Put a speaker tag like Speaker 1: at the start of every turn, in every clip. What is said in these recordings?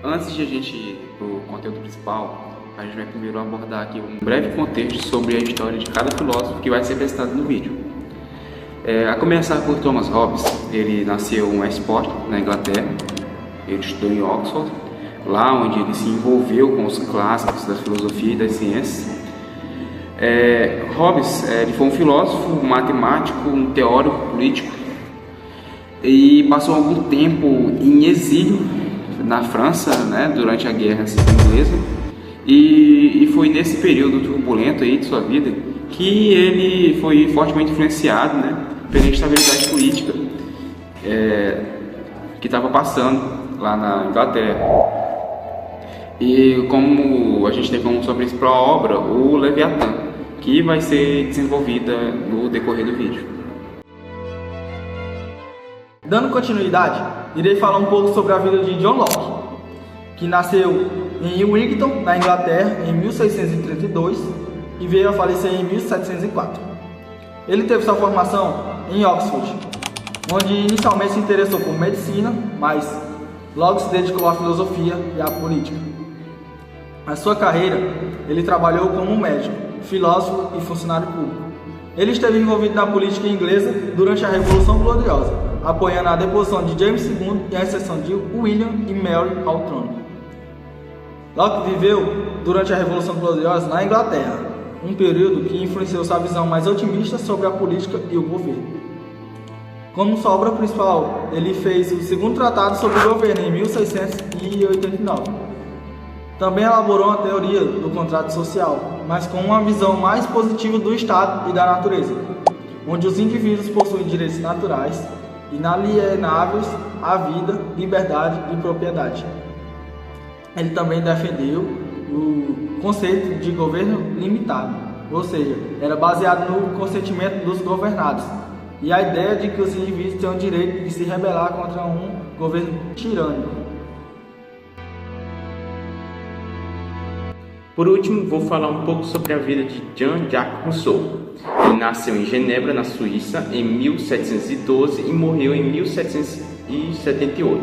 Speaker 1: Antes de a gente ir para o conteúdo principal, a gente vai primeiro abordar aqui um breve contexto sobre a história de cada filósofo que vai ser apresentado no vídeo. A começar por Thomas Hobbes. Ele nasceu em Westport, na Inglaterra. Ele estudou em Oxford, lá onde ele se envolveu com os clássicos da filosofia e das ciências. Hobbes ele foi um filósofo, um matemático, um teórico político e passou algum tempo em exílio na França, né, durante a Guerra Civil Inglesa, e foi nesse período turbulento aí de sua vida que ele foi fortemente influenciado, né, pela instabilidade política que estava passando lá na Inglaterra. E como a gente tem como sua principal obra o Leviatã, que vai ser desenvolvida no decorrer do vídeo.
Speaker 2: Dando continuidade, irei falar um pouco sobre a vida de John Locke, que nasceu em Wellington, na Inglaterra, em 1632 e veio a falecer em 1704. Ele teve sua formação em Oxford, onde inicialmente se interessou por medicina, mas logo se dedicou à filosofia e à política. Na sua carreira, ele trabalhou como médico, filósofo e funcionário público. Ele esteve envolvido na política inglesa durante a Revolução Gloriosa, apoiando a deposição de James II e a ascensão de William e Mary ao trono. Locke viveu durante a Revolução Gloriosa na Inglaterra, um período que influenciou sua visão mais otimista sobre a política e o governo. Como sua obra principal, ele fez o segundo tratado sobre o governo em 1689. Também elaborou uma teoria do contrato social, mas com uma visão mais positiva do Estado e da natureza, onde os indivíduos possuem direitos naturais, inalienáveis à vida, liberdade e propriedade. Ele também defendeu o conceito de governo limitado, ou seja, era baseado no consentimento dos governados e a ideia de que os indivíduos têm o direito de se rebelar contra um governo tirânico.
Speaker 3: Por último, vou falar um pouco sobre a vida de Jean-Jacques Rousseau. Ele nasceu em Genebra, na Suíça, em 1712 e morreu em 1778.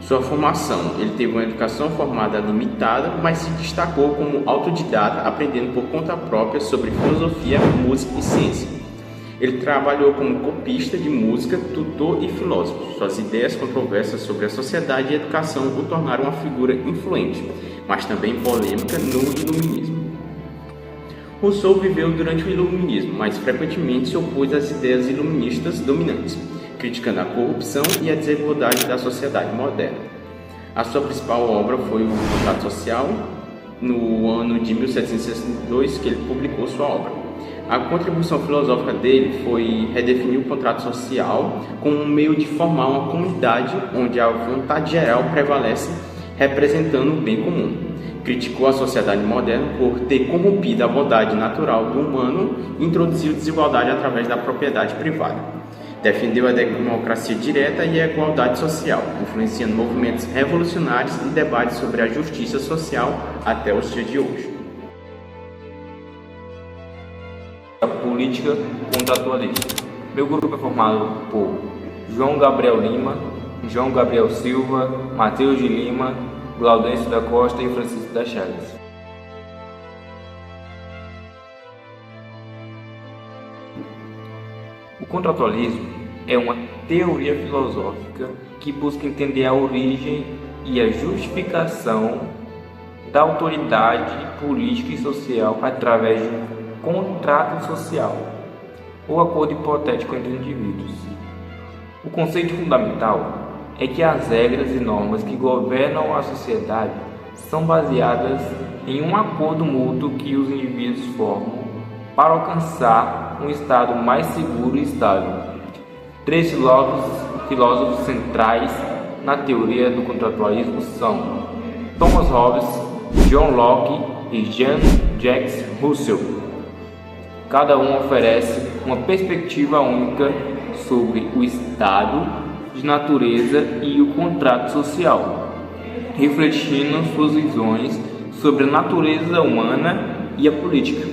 Speaker 3: Sua formação, ele teve uma educação formada limitada, mas se destacou como autodidata, aprendendo por conta própria sobre filosofia, música e ciência. Ele trabalhou como copista de música, tutor e filósofo. Suas ideias controversas sobre a sociedade e a educação o tornaram uma figura influente, mas também polêmica no Iluminismo. Rousseau viveu durante o Iluminismo, mas frequentemente se opôs às ideias iluministas dominantes, criticando a corrupção e a desigualdade da sociedade moderna. A sua principal obra foi o Contrato Social, no ano de 1762 que ele publicou sua obra. A contribuição filosófica dele foi redefinir o contrato social como um meio de formar uma comunidade onde a vontade geral prevalece, representando o bem comum. Criticou a sociedade moderna por ter corrompido a bondade natural do humano e introduziu desigualdade através da propriedade privada. Defendeu a democracia direta e a igualdade social, influenciando movimentos revolucionários e debates sobre a justiça social até os dias de hoje.
Speaker 4: A política contratualista. Meu grupo é formado por João Gabriel Lima, João Gabriel Silva, Matheus de Lima, Glaudêncio da Costa e Francisco da Chagas. O contratualismo é uma teoria filosófica que busca entender a origem e a justificação da autoridade política e social através de um contrato social ou acordo hipotético entre indivíduos. O conceito fundamental é que as regras e normas que governam a sociedade são baseadas em um acordo mútuo que os indivíduos formam para alcançar um estado mais seguro e estável. Três filósofos centrais na teoria do contratualismo são Thomas Hobbes, John Locke e Jean-Jacques Rousseau. Cada um oferece uma perspectiva única sobre o estado de natureza e o contrato social, refletindo suas visões sobre a natureza humana e a política.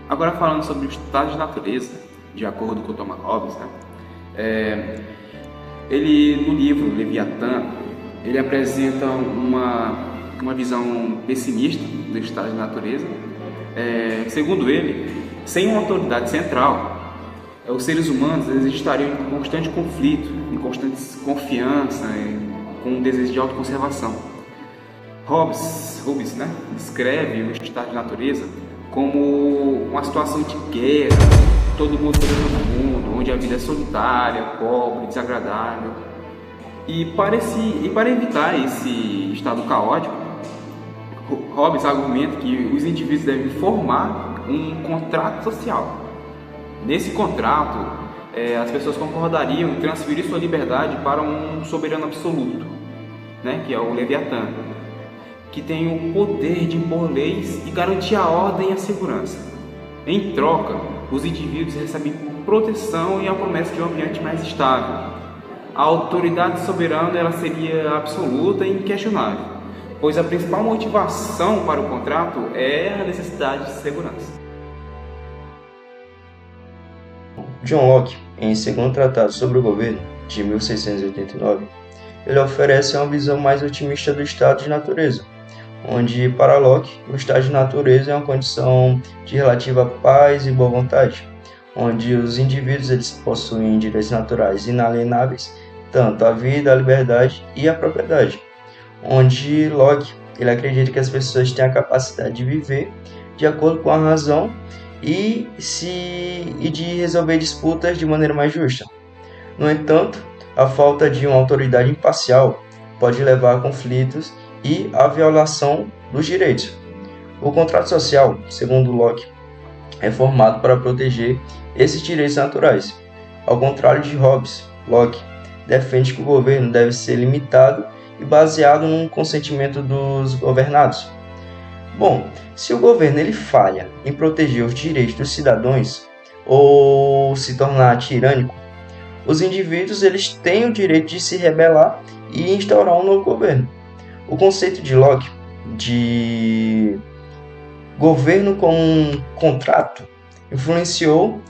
Speaker 1: Agora falando sobre o estado de natureza, de acordo com Thomas Hobbes, né? Ele, no livro Leviatã, ele apresenta uma visão pessimista do estado de natureza. Segundo ele, sem uma autoridade central, os seres humanos eles estariam em constante conflito, em constante desconfiança, com um desejo de autoconservação. Hobbes, né, descreve o estado de natureza como uma situação de guerra, todo mundo contra todo mundo, onde a vida é solitária, pobre, desagradável. E para evitar esse estado caótico, Hobbes argumenta que os indivíduos devem formar um contrato social. Nesse contrato, as pessoas concordariam em transferir sua liberdade para um soberano absoluto, né, que é o Leviatã, que tem o poder de impor leis e garantir a ordem e a segurança. Em troca, os indivíduos recebem proteção e a promessa de um ambiente mais estável. A autoridade soberana ela seria absoluta e inquestionável, pois a principal motivação para o contrato é a necessidade de segurança.
Speaker 5: John Locke, em Segundo Tratado sobre o Governo, de 1689, ele oferece uma visão mais otimista do estado de natureza, onde, para Locke, o estado de natureza é uma condição de relativa paz e boa vontade, onde os indivíduos eles possuem direitos naturais inalienáveis, tanto a vida, a liberdade e a propriedade, onde Locke ele acredita que as pessoas têm a capacidade de viver de acordo com a razão e de resolver disputas de maneira mais justa. No entanto, a falta de uma autoridade imparcial pode levar a conflitos e a violação dos direitos. O contrato social, segundo Locke, é formado para proteger esses direitos naturais. Ao contrário de Hobbes, Locke defende que o governo deve ser limitado e baseado no consentimento dos governados. Bom, se o governo ele falha em proteger os direitos dos cidadãos ou se tornar tirânico, os indivíduos eles têm o direito de se rebelar e instaurar um novo governo. O conceito de Locke de governo como um contrato influenciou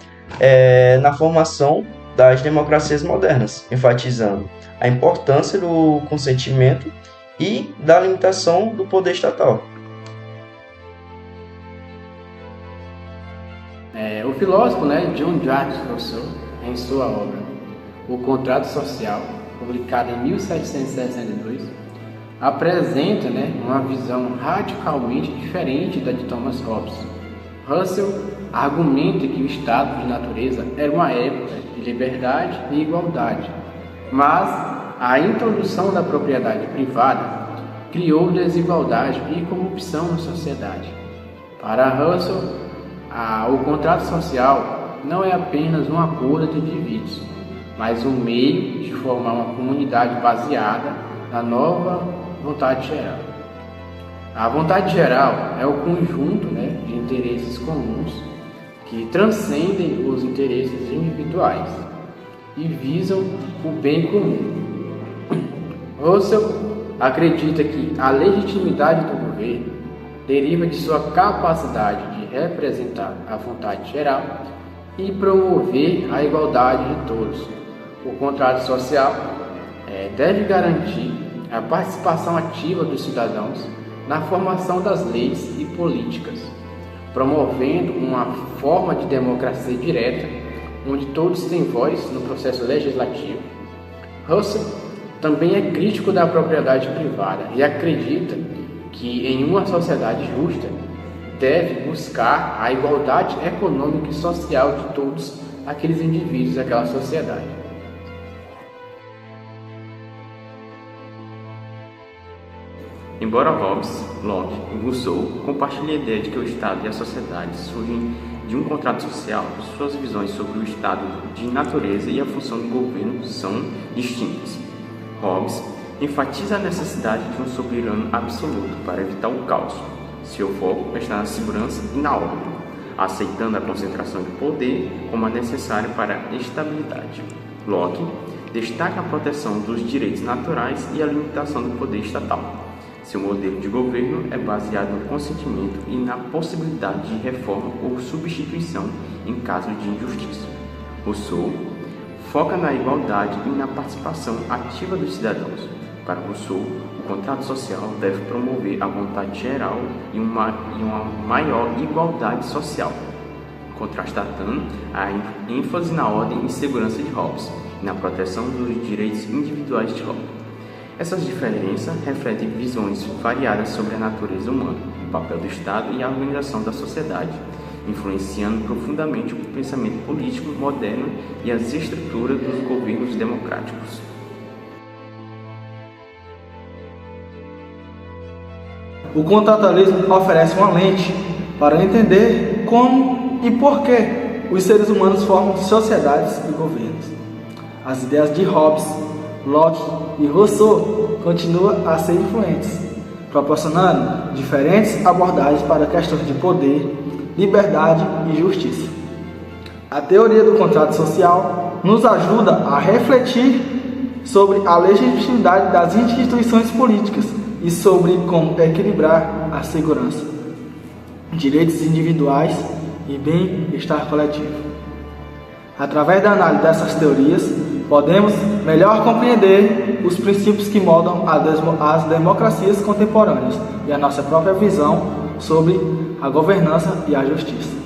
Speaker 5: na formação das democracias modernas, enfatizando a importância do consentimento e da limitação do poder estatal.
Speaker 6: O filósofo John Jacques Rousseau, em sua obra O Contrato Social, publicada em 1762, apresenta uma visão radicalmente diferente da de Thomas Hobbes. Russell argumenta que o estado de natureza era uma época de liberdade e igualdade, mas a introdução da propriedade privada criou desigualdade e corrupção na sociedade. Para Russell, o contrato social não é apenas um acordo entre indivíduos, mas um meio de formar uma comunidade baseada na nova vontade geral. A vontade geral é o conjunto de interesses comuns que transcendem os interesses individuais e visam o bem comum. Russell acredita que a legitimidade do governo deriva de sua capacidade de representar a vontade geral e promover a igualdade de todos. O contrato social deve garantir a participação ativa dos cidadãos na formação das leis e políticas, promovendo uma forma de democracia direta, onde todos têm voz no processo legislativo. Russell também é crítico da propriedade privada e acredita que em uma sociedade justa deve buscar a igualdade econômica e social de todos aqueles indivíduos daquela sociedade.
Speaker 3: Embora Hobbes, Locke e Rousseau compartilhem a ideia de que o Estado e a sociedade surgem de um contrato social, suas visões sobre o estado de natureza e a função do governo são distintas. Hobbes enfatiza a necessidade de um soberano absoluto para evitar o caos. Seu foco está na segurança e na ordem, aceitando a concentração de poder como a necessária para a estabilidade. Locke destaca a proteção dos direitos naturais e a limitação do poder estatal. Seu modelo de governo é baseado no consentimento e na possibilidade de reforma ou substituição em caso de injustiça. Rousseau foca na igualdade e na participação ativa dos cidadãos. Para Rousseau, o contrato social deve promover a vontade geral e uma maior igualdade social, contrastando a ênfase na ordem e segurança de Hobbes e na proteção dos direitos individuais de Locke. Essas diferenças refletem visões variadas sobre a natureza humana, o papel do Estado e a organização da sociedade, influenciando profundamente o pensamento político moderno e as estruturas dos governos democráticos.
Speaker 2: O contratualismo oferece uma lente para entender como e por que os seres humanos formam sociedades e governos. As ideias de Hobbes, Locke e Rousseau continuam a ser influentes, proporcionando diferentes abordagens para questões de poder, liberdade e justiça. A teoria do contrato social nos ajuda a refletir sobre a legitimidade das instituições políticas e sobre como equilibrar a segurança, direitos individuais e bem-estar coletivo. Através da análise dessas teorias, podemos melhor compreender os princípios que moldam as democracias contemporâneas e a nossa própria visão sobre a governança e a justiça.